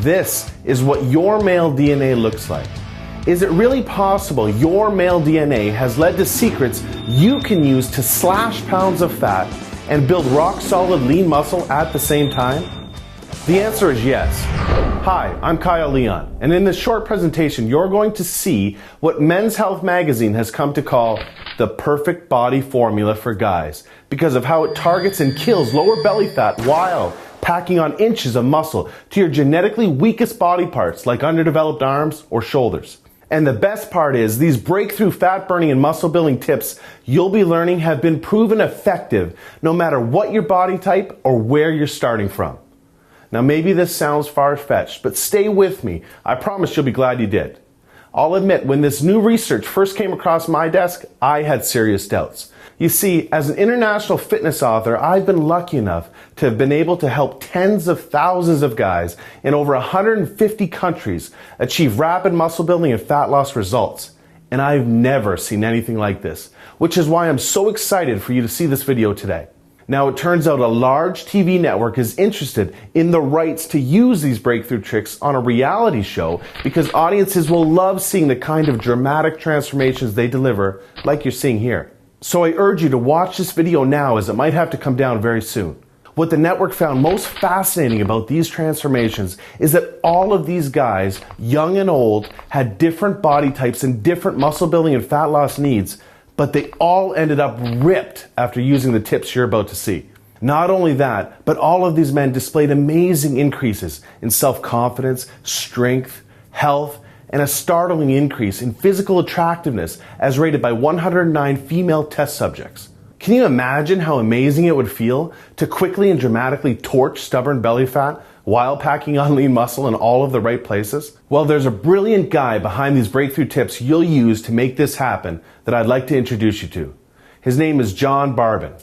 This is what your male DNA looks like. Is it really possible your male DNA has led to secrets you can use to slash pounds of fat and build rock-solid lean muscle at the same time? The answer is yes. Hi, I'm Kyle Leon, and in this short presentation, you're going to see what Men's Health magazine has come to call the perfect body formula for guys because of how it targets and kills lower belly fat while packing on inches of muscle to your genetically weakest body parts like underdeveloped arms or shoulders. And the best part is these breakthrough fat burning and muscle building tips you'll be learning have been proven effective no matter what your body type or where you're starting from. Now maybe this sounds far-fetched, but stay with me. I promise you'll be glad you did. I'll admit, when this new research first came across my desk, I had serious doubts. You see, as an international fitness author, I've been lucky enough to have been able to help tens of thousands of guys in over 150 countries achieve rapid muscle building and fat loss results. And I've never seen anything like this, which is why I'm so excited for you to see this video today. Now, it turns out a large TV network is interested in the rights to use these breakthrough tricks on a reality show because audiences will love seeing the kind of dramatic transformations they deliver, like you're seeing here. So I urge you to watch this video now, as it might have to come down very soon. What the network found most fascinating about these transformations is that all of these guys, young and old, had different body types and different muscle building and fat loss needs, but they all ended up ripped after using the tips you're about to see. Not only that, but all of these men displayed amazing increases in self-confidence, strength, health, and a startling increase in physical attractiveness as rated by 109 female test subjects. Can you imagine how amazing it would feel to quickly and dramatically torch stubborn belly fat while packing on lean muscle in all of the right places? Well, there's a brilliant guy behind these breakthrough tips you'll use to make this happen that I'd like to introduce you to. His name is John Barbon.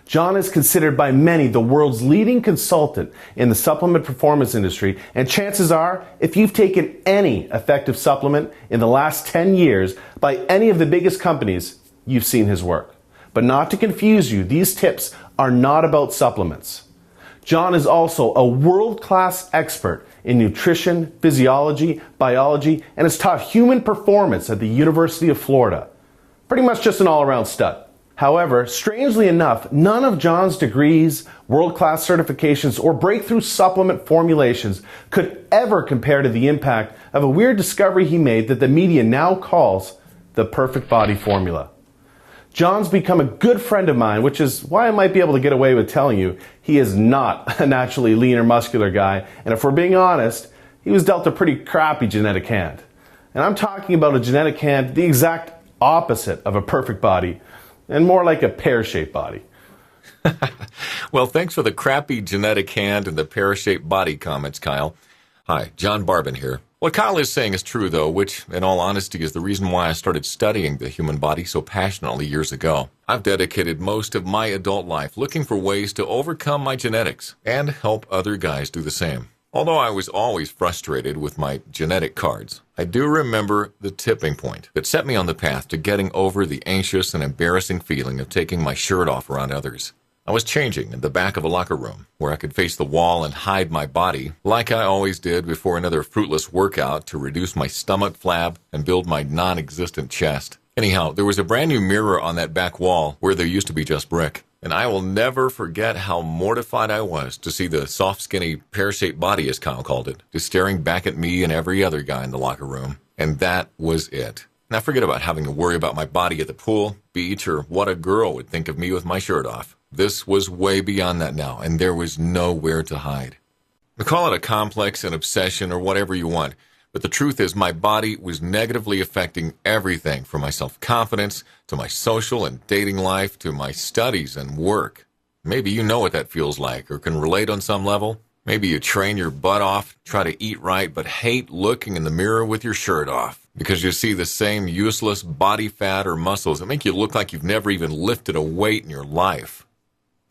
John is considered by many the world's leading consultant in the supplement performance industry, and chances are, if you've taken any effective supplement in the last 10 years by any of the biggest companies, you've seen his work. But not to confuse you, these tips are not about supplements. John is also a world-class expert in nutrition, physiology, biology, and has taught human performance at the University of Florida. Pretty much just an all-around stud. However, strangely enough, none of John's degrees, world-class certifications, or breakthrough supplement formulations could ever compare to the impact of a weird discovery he made that the media now calls the perfect body formula. John's become a good friend of mine, which is why I might be able to get away with telling you he is not a naturally lean or muscular guy, and if we're being honest, he was dealt a pretty crappy genetic hand. And I'm talking about a genetic hand the exact opposite of a perfect body, and more like a pear-shaped body. Well, thanks for the crappy genetic hand and the pear-shaped body comments, Kyle. Hi, John Barbon here. What Kyle is saying is true, though, which, in all honesty, is the reason why I started studying the human body so passionately years ago. I've dedicated most of my adult life looking for ways to overcome my genetics and help other guys do the same. Although I was always frustrated with my genetic cards, I do remember the tipping point that set me on the path to getting over the anxious and embarrassing feeling of taking my shirt off around others. I was changing in the back of a locker room where I could face the wall and hide my body like I always did before another fruitless workout to reduce my stomach flab and build my non-existent chest. Anyhow, there was a brand new mirror on that back wall where there used to be just brick. And I will never forget how mortified I was to see the soft, skinny, pear-shaped body, as Kyle called it, just staring back at me and every other guy in the locker room. And that was it. Now forget about having to worry about my body at the pool, beach, or what a girl would think of me with my shirt off. This was way beyond that now, and there was nowhere to hide. Call it a complex, an obsession, or whatever you want. But the truth is my body was negatively affecting everything from my self-confidence to my social and dating life to my studies and work. Maybe you know what that feels like or can relate on some level. Maybe you train your butt off, try to eat right, but hate looking in the mirror with your shirt off because you see the same useless body fat or muscles that make you look like you've never even lifted a weight in your life.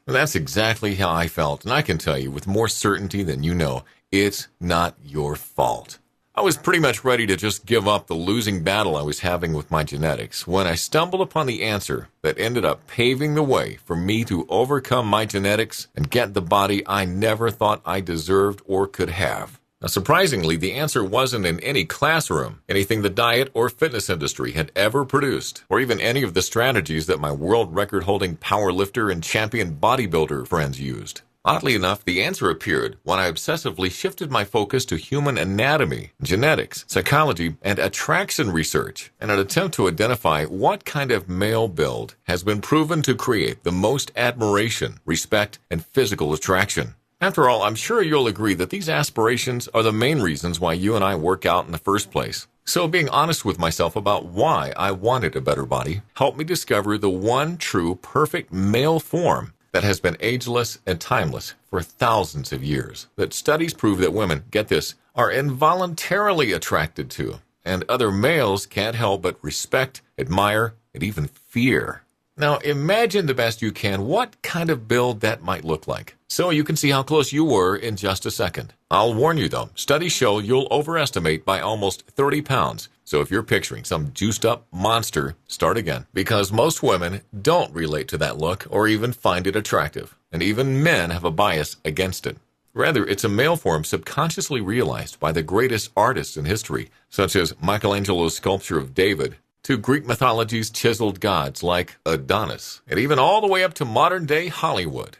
And that's exactly how I felt, and I can tell you with more certainty than you know, it's not your fault. I was pretty much ready to just give up the losing battle I was having with my genetics when I stumbled upon the answer that ended up paving the way for me to overcome my genetics and get the body I never thought I deserved or could have. Now, surprisingly, the answer wasn't in any classroom, anything the diet or fitness industry had ever produced, or even any of the strategies that my world record-holding powerlifter and champion bodybuilder friends used. Oddly enough, the answer appeared when I obsessively shifted my focus to human anatomy, genetics, psychology, and attraction research in an attempt to identify what kind of male build has been proven to create the most admiration, respect, and physical attraction. After all, I'm sure you'll agree that these aspirations are the main reasons why you and I work out in the first place. So being honest with myself about why I wanted a better body helped me discover the one true perfect male form that has been ageless and timeless for thousands of years, that studies prove that women, get this, are involuntarily attracted to, and other males can't help but respect, admire, and even fear. Now, imagine the best you can what kind of build that might look like, so you can see how close you were in just a second. I'll warn you though, studies show you'll overestimate by almost 30 pounds, so if you're picturing some juiced-up monster, start again, because most women don't relate to that look or even find it attractive, and even men have a bias against it. Rather, it's a male form subconsciously realized by the greatest artists in history, such as Michelangelo's sculpture of David, to Greek mythology's chiseled gods like Adonis, and even all the way up to modern-day Hollywood.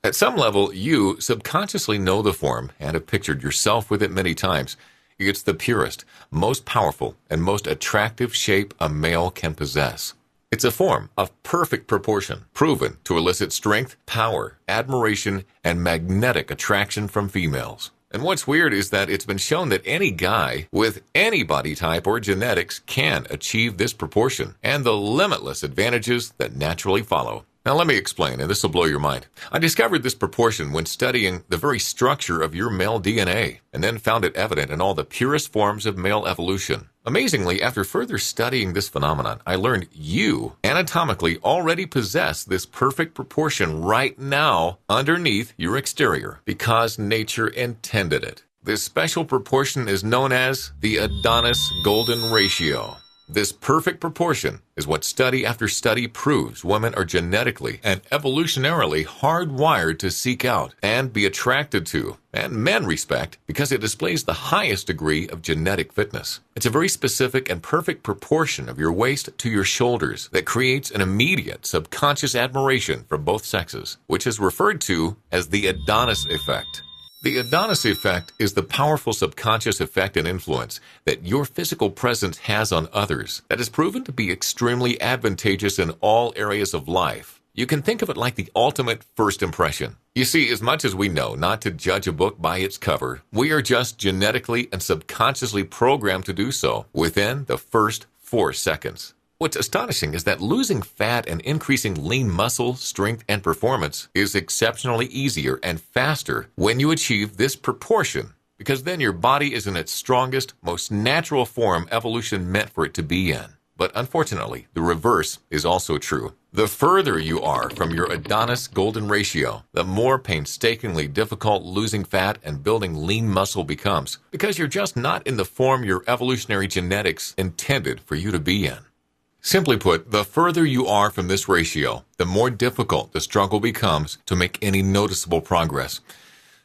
At some level, you subconsciously know the form and have pictured yourself with it many times. It's the purest, most powerful, and most attractive shape a male can possess. It's a form of perfect proportion, proven to elicit strength, power, admiration, and magnetic attraction from females. And what's weird is that it's been shown that any guy with any body type or genetics can achieve this proportion and the limitless advantages that naturally follow. Now let me explain, and this will blow your mind. I discovered this proportion when studying the very structure of your male DNA, and then found it evident in all the purest forms of male evolution. Amazingly, after further studying this phenomenon, I learned you anatomically already possess this perfect proportion right now underneath your exterior, because nature intended it. This special proportion is known as the Adonis Golden Ratio. This perfect proportion is what study after study proves women are genetically and evolutionarily hardwired to seek out and be attracted to, and men respect, because it displays the highest degree of genetic fitness. It's a very specific and perfect proportion of your waist to your shoulders that creates an immediate subconscious admiration for both sexes, which is referred to as the Adonis effect. The Adonis effect is the powerful subconscious effect and influence that your physical presence has on others that is proven to be extremely advantageous in all areas of life. You can think of it like the ultimate first impression. You see, as much as we know not to judge a book by its cover, we are just genetically and subconsciously programmed to do so within the first 4 seconds. What's astonishing is that losing fat and increasing lean muscle, strength, and performance is exceptionally easier and faster when you achieve this proportion, because then your body is in its strongest, most natural form evolution meant for it to be in. But unfortunately, the reverse is also true. The further you are from your Adonis Golden Ratio, the more painstakingly difficult losing fat and building lean muscle becomes, because you're just not in the form your evolutionary genetics intended for you to be in. Simply put, the further you are from this ratio, the more difficult the struggle becomes to make any noticeable progress.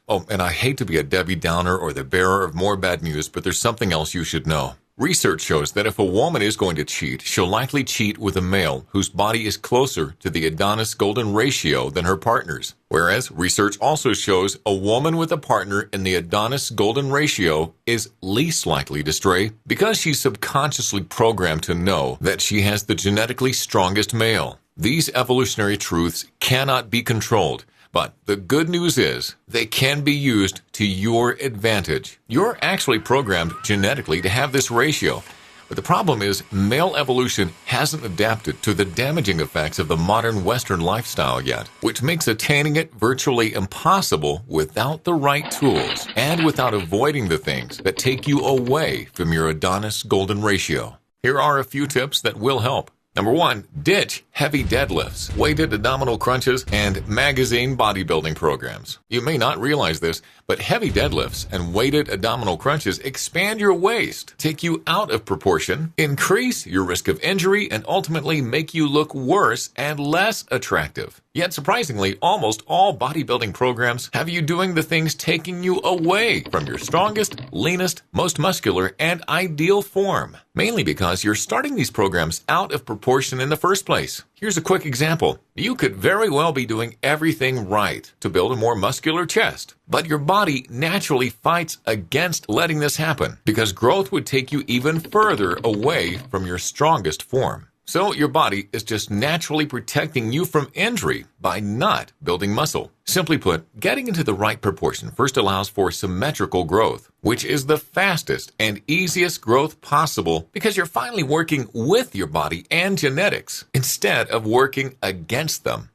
Oh, and I hate to be a Debbie Downer or the bearer of more bad news, but there's something else you should know. Research shows that if a woman is going to cheat, she'll likely cheat with a male whose body is closer to the Adonis Golden Ratio than her partner's. Whereas research also shows a woman with a partner in the Adonis Golden Ratio is least likely to stray because she's subconsciously programmed to know that she has the genetically strongest male. These evolutionary truths cannot be controlled. But the good news is they can be used to your advantage. You're actually programmed genetically to have this ratio. But the problem is male evolution hasn't adapted to the damaging effects of the modern Western lifestyle yet, which makes attaining it virtually impossible without the right tools and without avoiding the things that take you away from your Adonis Golden Ratio. Here are a few tips that will help. Number 1, ditch heavy deadlifts, weighted abdominal crunches, and magazine bodybuilding programs. You may not realize this, But heavy deadlifts and weighted abdominal crunches expand your waist, take you out of proportion, increase your risk of injury, and ultimately make you look worse and less attractive. Yet surprisingly, almost all bodybuilding programs have you doing the things taking you away from your strongest, leanest, most muscular, and ideal form. Mainly because you're starting these programs out of proportion in the first place. Here's a quick example. You could very well be doing everything right to build a more muscular chest, but your body naturally fights against letting this happen because growth would take you even further away from your strongest form. So your body is just naturally protecting you from injury by not building muscle. Simply put, getting into the right proportion first allows for symmetrical growth, which is the fastest and easiest growth possible because you're finally working with your body and genetics instead of working against them.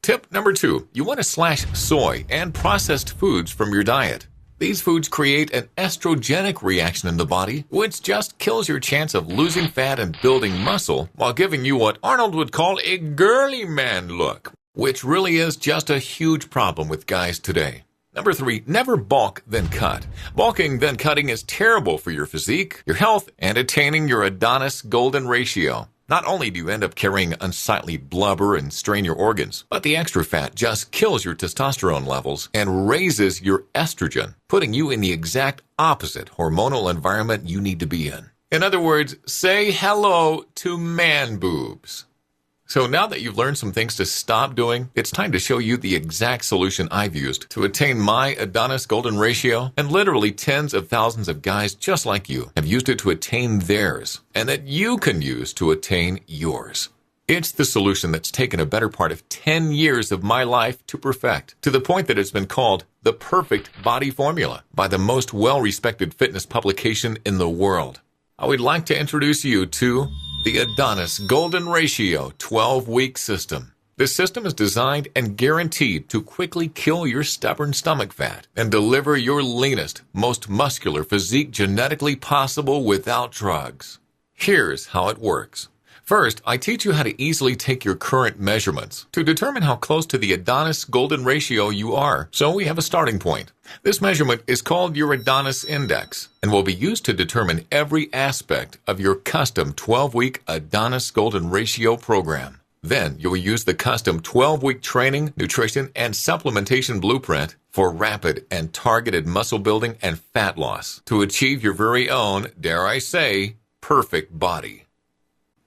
Tip number 2, you want to slash soy and processed foods from your diet. These foods create an estrogenic reaction in the body, which just kills your chance of losing fat and building muscle while giving you what Arnold would call a girly man look, which really is just a huge problem with guys today. Number 3, never bulk then cut. Bulking then cutting is terrible for your physique, your health, and attaining your Adonis Golden Ratio. Not only do you end up carrying unsightly blubber and strain your organs, but the extra fat just kills your testosterone levels and raises your estrogen, putting you in the exact opposite hormonal environment you need to be in. In other words, say hello to man boobs. So now that you've learned some things to stop doing, it's time to show you the exact solution I've used to attain my Adonis Golden Ratio, and literally tens of thousands of guys just like you have used it to attain theirs, and that you can use to attain yours. It's the solution that's taken a better part of 10 years of my life to perfect, to the point that it's been called the perfect body formula by the most well-respected fitness publication in the world. I would like to introduce you to the Adonis Golden Ratio 12-week system. This system is designed and guaranteed to quickly kill your stubborn stomach fat and deliver your leanest, most muscular physique genetically possible without drugs. Here's how it works. First, I teach you how to easily take your current measurements to determine how close to the Adonis Golden Ratio you are, so we have a starting point. This measurement is called your Adonis Index and will be used to determine every aspect of your custom 12-week Adonis Golden Ratio program. Then you'll use the custom 12-week training, nutrition, and supplementation blueprint for rapid and targeted muscle building and fat loss to achieve your very own, dare I say, perfect body.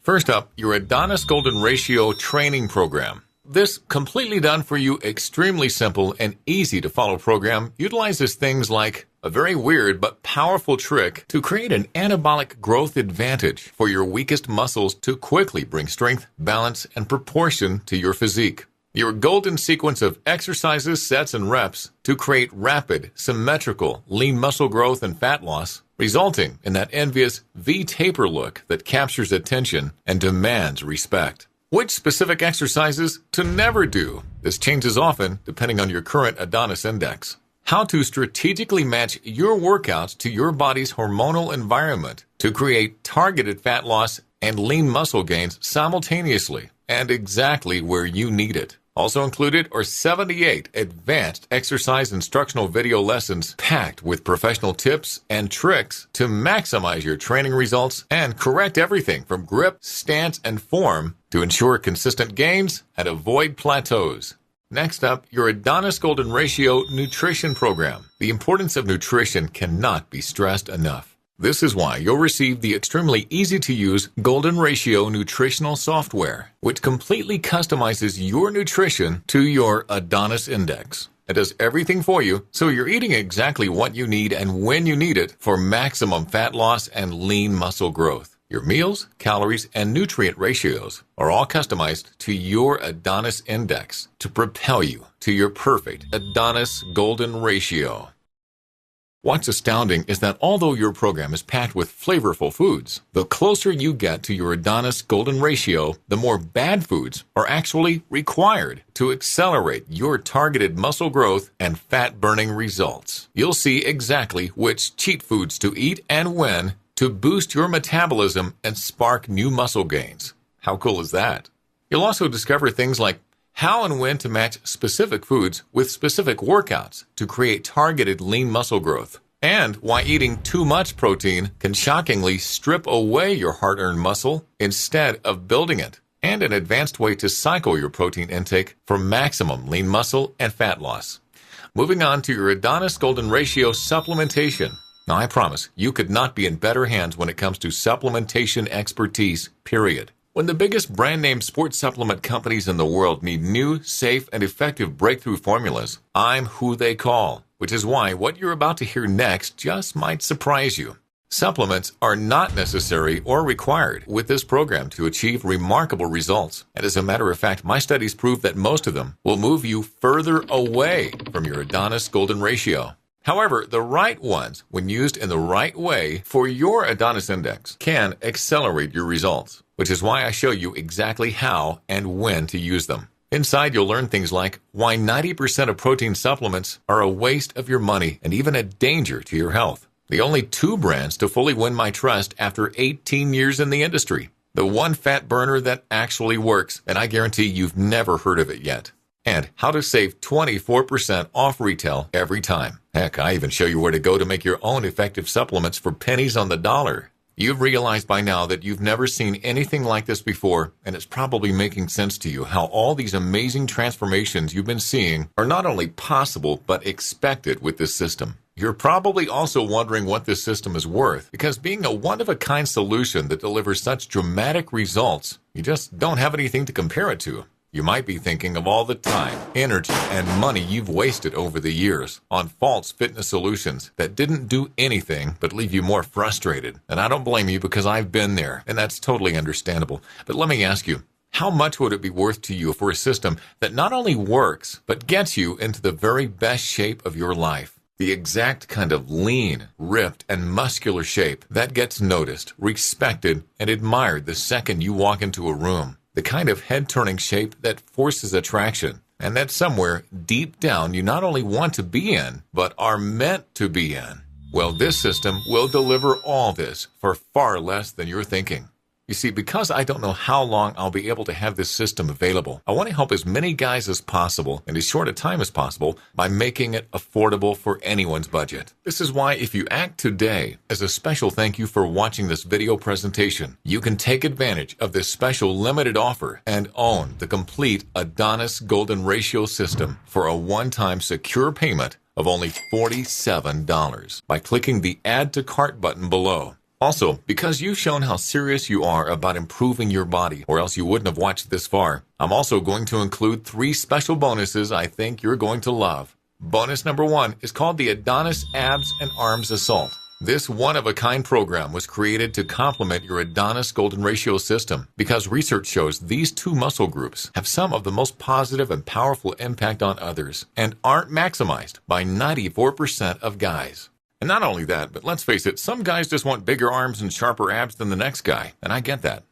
First up, your Adonis Golden Ratio training program. This completely done for you, extremely simple and easy to follow program utilizes things like a very weird but powerful trick to create an anabolic growth advantage for your weakest muscles to quickly bring strength, balance, and proportion to your physique. Your golden sequence of exercises, sets, and reps to create rapid, symmetrical, lean muscle growth and fat loss, resulting in that envious V-taper look that captures attention and demands respect. Which specific exercises to never do? This changes often depending on your current Adonis Index. How to strategically match your workouts to your body's hormonal environment to create targeted fat loss and lean muscle gains simultaneously and exactly where you need it. Also included are 78 advanced exercise instructional video lessons packed with professional tips and tricks to maximize your training results and correct everything from grip, stance, and form to ensure consistent gains and avoid plateaus. Next up, your Adonis Golden Ratio nutrition program. The importance of nutrition cannot be stressed enough. This is why you'll receive the extremely easy-to-use Golden Ratio nutritional software, which completely customizes your nutrition to your Adonis Index. It does everything for you, so you're eating exactly what you need and when you need it for maximum fat loss and lean muscle growth. Your meals, calories, and nutrient ratios are all customized to your Adonis Index to propel you to your perfect Adonis Golden Ratio. What's astounding is that although your program is packed with flavorful foods, the closer you get to your Adonis Golden Ratio, the more bad foods are actually required to accelerate your targeted muscle growth and fat-burning results. You'll see exactly which cheat foods to eat and when to boost your metabolism and spark new muscle gains. How cool is that? You'll also discover things like how and when to match specific foods with specific workouts to create targeted lean muscle growth, and why eating too much protein can shockingly strip away your hard-earned muscle instead of building it, and an advanced way to cycle your protein intake for maximum lean muscle and fat loss. Moving on to your Adonis Golden Ratio supplementation. Now, I promise you could not be in better hands when it comes to supplementation expertise, period. When the biggest brand-name sports supplement companies in the world need new, safe, and effective breakthrough formulas, I'm who they call, which is why what you're about to hear next just might surprise you. Supplements are not necessary or required with this program to achieve remarkable results. And as a matter of fact, my studies prove that most of them will move you further away from your Adonis Golden Ratio. However, the right ones, when used in the right way for your Adonis index, can accelerate your results, which is why I show you exactly how and when to use them. Inside, you'll learn things like why 90% of protein supplements are a waste of your money and even a danger to your health. The only 2 brands to fully win my trust after 18 years in the industry. The one fat burner that actually works, and I guarantee you've never heard of it yet. And how to save 24% off retail every time. Heck, I even show you where to go to make your own effective supplements for pennies on the dollar. You've realized by now that you've never seen anything like this before, and it's probably making sense to you how all these amazing transformations you've been seeing are not only possible, but expected with this system. You're probably also wondering what this system is worth, because being a one-of-a-kind solution that delivers such dramatic results, you just don't have anything to compare it to. You might be thinking of all the time, energy, and money you've wasted over the years on false fitness solutions that didn't do anything but leave you more frustrated. And I don't blame you because I've been there, and that's totally understandable. But let me ask you, how much would it be worth to you for a system that not only works, but gets you into the very best shape of your life? The exact kind of lean, ripped, and muscular shape that gets noticed, respected, and admired the second you walk into a room. The kind of head-turning shape that forces attraction, and that somewhere deep down you not only want to be in, but are meant to be in. Well, this system will deliver all this for far less than you're thinking. You see, because I don't know how long I'll be able to have this system available, I want to help as many guys as possible in as short a time as possible by making it affordable for anyone's budget. This is why if you act today, as a special thank you for watching this video presentation, you can take advantage of this special limited offer and own the complete Adonis Golden Ratio system for a one-time secure payment of only $47 by clicking the Add to Cart button below. Also, because you've shown how serious you are about improving your body, or else you wouldn't have watched this far, I'm also going to include 3 special bonuses I think you're going to love. Bonus number 1 is called the Adonis Abs and Arms Assault. This one-of-a-kind program was created to complement your Adonis Golden Ratio system because research shows these 2 muscle groups have some of the most positive and powerful impact on others and aren't maximized by 94% of guys. And not only that, but let's face it, some guys just want bigger arms and sharper abs than the next guy, and I get that.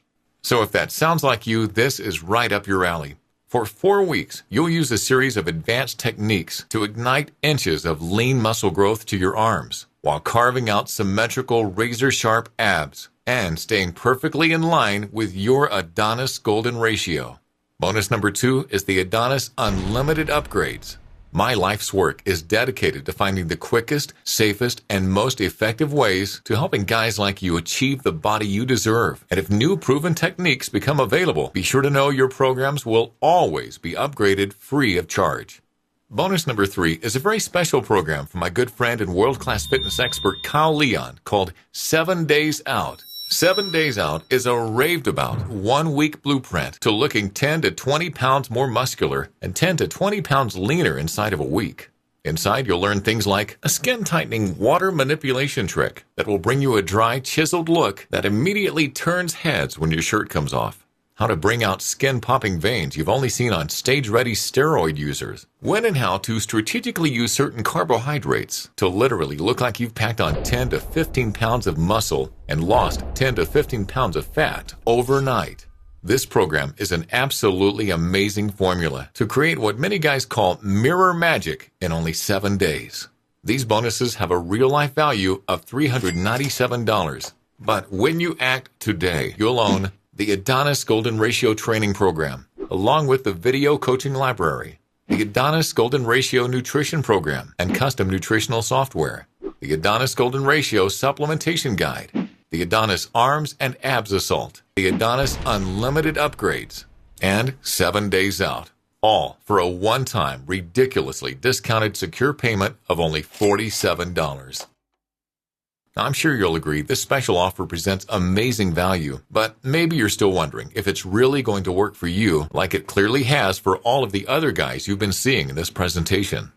So if that sounds like you, this is right up your alley. For 4 weeks, you'll use a series of advanced techniques to ignite inches of lean muscle growth to your arms, while carving out symmetrical razor-sharp abs and staying perfectly in line with your Adonis Golden Ratio. Bonus number 2 is the Adonis Unlimited Upgrades. My life's work is dedicated to finding the quickest, safest, and most effective ways to helping guys like you achieve the body you deserve. And if new proven techniques become available, be sure to know your programs will always be upgraded free of charge. Bonus number 3 is a very special program from my good friend and world-class fitness expert Kyle Leon called 7 Days Out. 7 Days Out is a raved-about 1-week blueprint to looking 10 to 20 pounds more muscular and 10 to 20 pounds leaner inside of a week. Inside, you'll learn things like a skin-tightening water manipulation trick that will bring you a dry, chiseled look that immediately turns heads when your shirt comes off. How to bring out skin-popping veins you've only seen on stage-ready steroid users. When and how to strategically use certain carbohydrates to literally look like you've packed on 10 to 15 pounds of muscle and lost 10 to 15 pounds of fat overnight. This program is an absolutely amazing formula to create what many guys call mirror magic in only 7 days. These bonuses have a real-life value of $397. But when you act today, you'll own the Adonis Golden Ratio Training Program, along with the video coaching library, the Adonis Golden Ratio nutrition program and custom nutritional software, the Adonis Golden Ratio supplementation guide, the Adonis Arms and Abs Assault, the Adonis Unlimited Upgrades, and 7 Days Out, all for a one-time, ridiculously discounted secure payment of only $47. I'm sure you'll agree this special offer presents amazing value, but maybe you're still wondering if it's really going to work for you like it clearly has for all of the other guys you've been seeing in this presentation.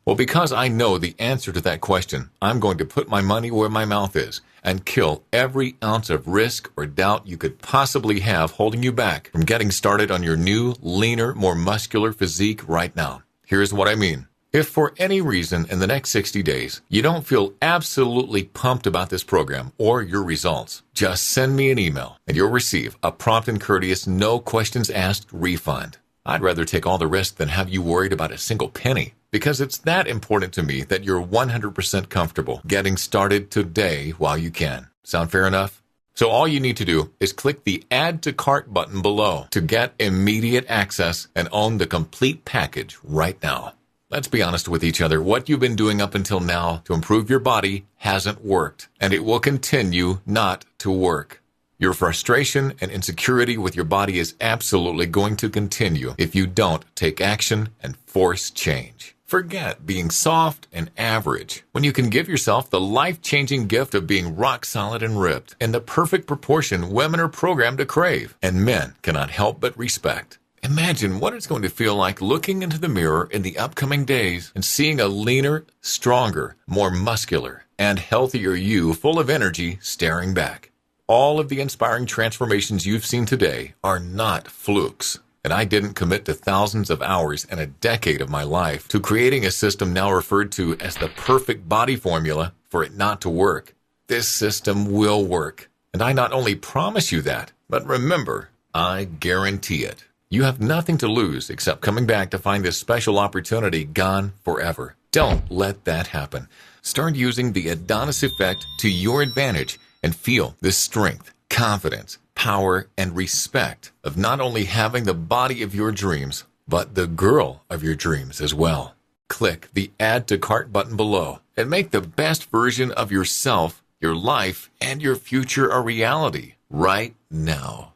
Well, because I know the answer to that question, I'm going to put my money where my mouth is and kill every ounce of risk or doubt you could possibly have holding you back from getting started on your new, leaner, more muscular physique right now. Here's what I mean. If for any reason in the next 60 days you don't feel absolutely pumped about this program or your results, just send me an email and you'll receive a prompt and courteous, no questions asked refund. I'd rather take all the risk than have you worried about a single penny, because it's that important to me that you're 100% comfortable getting started today while you can. Sound fair enough? So all you need to do is click the Add to Cart button below to get immediate access and own the complete package right now. Let's be honest with each other. What you've been doing up until now to improve your body hasn't worked, and it will continue not to work. Your frustration and insecurity with your body is absolutely going to continue if you don't take action and force change. Forget being soft and average when you can give yourself the life-changing gift of being rock solid and ripped in the perfect proportion women are programmed to crave and men cannot help but respect. Imagine what it's going to feel like looking into the mirror in the upcoming days and seeing a leaner, stronger, more muscular, and healthier you full of energy staring back. All of the inspiring transformations you've seen today are not flukes, and I didn't commit to thousands of hours and a decade of my life to creating a system now referred to as the perfect body formula for it not to work. This system will work, and I not only promise you that, but remember, I guarantee it. You have nothing to lose except coming back to find this special opportunity gone forever. Don't let that happen. Start using the Adonis effect to your advantage and feel the strength, confidence, power, and respect of not only having the body of your dreams, but the girl of your dreams as well. Click the Add to Cart button below and make the best version of yourself, your life, and your future a reality right now.